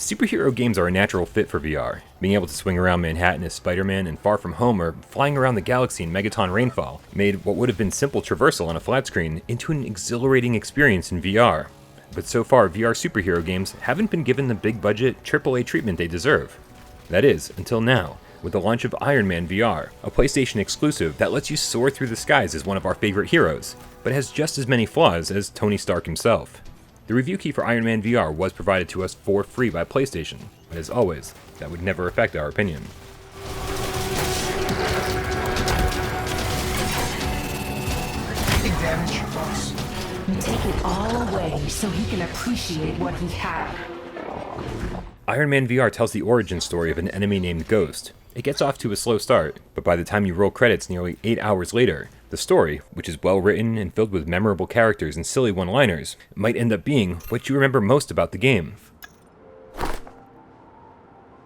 Superhero games are a natural fit for VR. Being able to swing around Manhattan as Spider-Man and Far From Home or flying around the galaxy in Megaton Rainfall made what would have been simple traversal on a flat screen into an exhilarating experience in VR. But so far, VR superhero games haven't been given the big budget AAA treatment they deserve. That is, until now, with the launch of Iron Man VR, a PlayStation exclusive that lets you soar through the skies as one of our favorite heroes, but has just as many flaws as Tony Stark himself. The review key for Iron Man VR was provided to us for free by PlayStation, but as always, that would never affect our opinion. Taking damage, boss. You take it all away so he can appreciate what he had. Iron Man VR tells the origin story of an enemy named Ghost. It gets off to a slow start, but by the time you roll credits nearly 8 hours later, the story, which is well written and filled with memorable characters and silly one-liners, might end up being what you remember most about the game.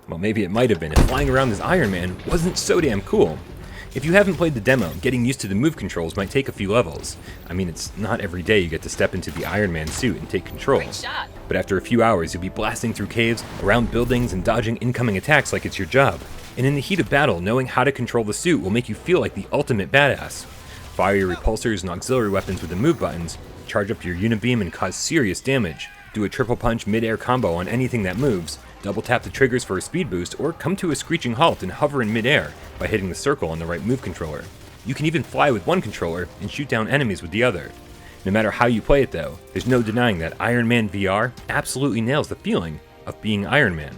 Well, maybe it might have been if flying around as Iron Man wasn't so damn cool. If you haven't played the demo, getting used to the move controls might take a few levels. I mean, it's not every day you get to step into the Iron Man suit and take control. But after a few hours, you'll be blasting through caves, around buildings, and dodging incoming attacks like it's your job. And in the heat of battle, knowing how to control the suit will make you feel like the ultimate badass. Fire your repulsors and auxiliary weapons with the move buttons, charge up your unibeam and cause serious damage, do a triple punch mid-air combo on anything that moves, double tap the triggers for a speed boost, or come to a screeching halt and hover in mid-air by hitting the circle on the right move controller. You can even fly with one controller and shoot down enemies with the other. No matter how you play it though, there's no denying that Iron Man VR absolutely nails the feeling of being Iron Man.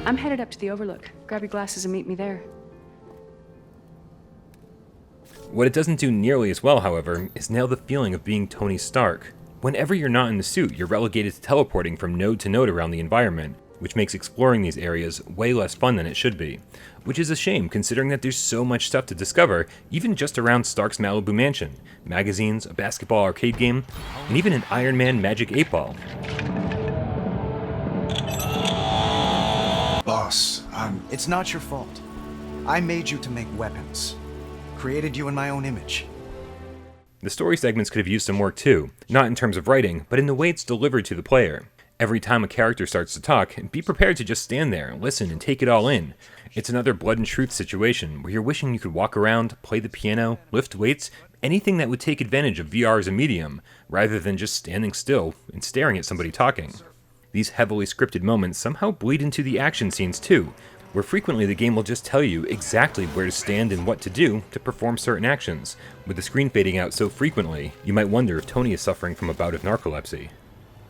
I'm headed up to the Overlook. Grab your glasses and meet me there. What it doesn't do nearly as well, however, is nail the feeling of being Tony Stark. Whenever you're not in the suit, you're relegated to teleporting from node to node around the environment, which makes exploring these areas way less fun than it should be. Which is a shame considering that there's so much stuff to discover, even just around Stark's Malibu mansion, magazines, a basketball arcade game, and even an Iron Man Magic 8-Ball. Boss, it's not your fault. I made you to make weapons. Created you in my own image. The story segments could have used some work too, not in terms of writing, but in the way it's delivered to the player. Every time a character starts to talk, be prepared to just stand there, listen, and take it all in. It's another blood and truth situation where you're wishing you could walk around, play the piano, lift weights, anything that would take advantage of VR as a medium, rather than just standing still and staring at somebody talking. These heavily scripted moments somehow bleed into the action scenes too, where frequently the game will just tell you exactly where to stand and what to do to perform certain actions, with the screen fading out so frequently, you might wonder if Tony is suffering from a bout of narcolepsy.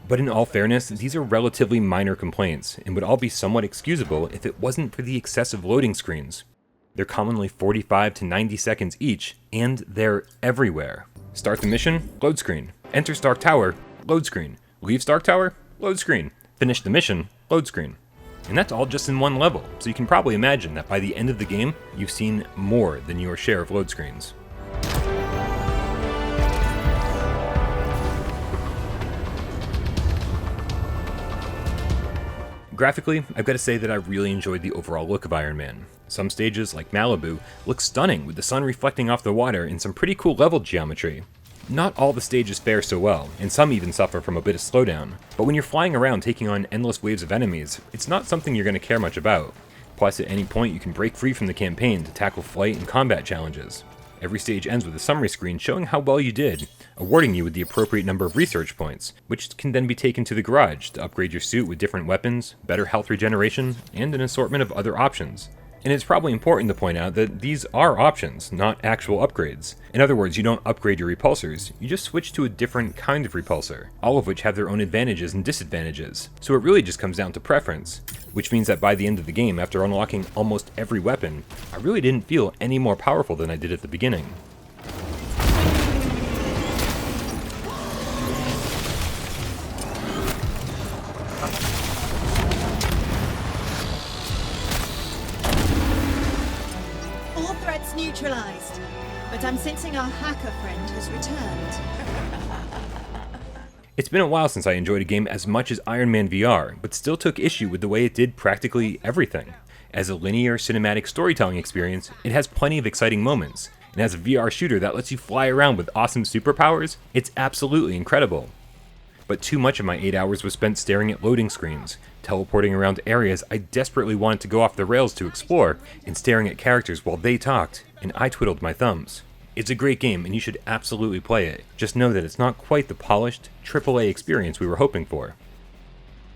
But in all fairness, these are relatively minor complaints, and would all be somewhat excusable if it wasn't for the excessive loading screens. They're commonly 45 to 90 seconds each, and they're everywhere. Start the mission, load screen. Enter Stark Tower, load screen. Leave Stark Tower, load screen. Finish the mission, load screen. And that's all just in one level, so you can probably imagine that by the end of the game, you've seen more than your share of load screens. Graphically, I've got to say that I really enjoyed the overall look of Iron Man. Some stages, like Malibu, look stunning with the sun reflecting off the water and some pretty cool level geometry. Not all the stages fare so well, and some even suffer from a bit of slowdown, but when you're flying around taking on endless waves of enemies, it's not something you're going to care much about. Plus, at any point you can break free from the campaign to tackle flight and combat challenges. Every stage ends with a summary screen showing how well you did, awarding you with the appropriate number of research points, which can then be taken to the garage to upgrade your suit with different weapons, better health regeneration, and an assortment of other options. And it's probably important to point out that these are options, not actual upgrades. In other words, you don't upgrade your repulsors, you just switch to a different kind of repulsor, all of which have their own advantages and disadvantages. So it really just comes down to preference, which means that by the end of the game, after unlocking almost every weapon, I really didn't feel any more powerful than I did at the beginning. Neutralized, but I'm sensing our hacker friend has returned. It's been a while since I enjoyed a game as much as Iron Man VR, but still took issue with the way it did practically everything. As a linear cinematic storytelling experience, it has plenty of exciting moments, and as a VR shooter that lets you fly around with awesome superpowers, it's absolutely incredible. But too much of my 8 hours was spent staring at loading screens, teleporting around areas I desperately wanted to go off the rails to explore, and staring at characters while they talked, and I twiddled my thumbs. It's a great game and you should absolutely play it, just know that it's not quite the polished, AAA experience we were hoping for.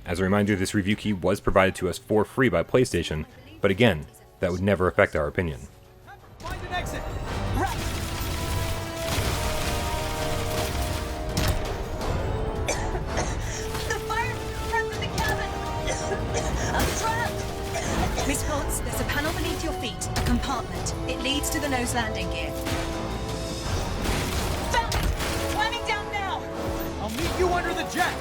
As a reminder, this review key was provided to us for free by PlayStation, but again, that would never affect our opinion. Find an exit! The fire front of the cabin! I'm trapped! Miss Potts, there's a panel beneath your feet, a compartment. It leads to the nose landing gear. Found it! Climbing down now! I'll meet you under the jet!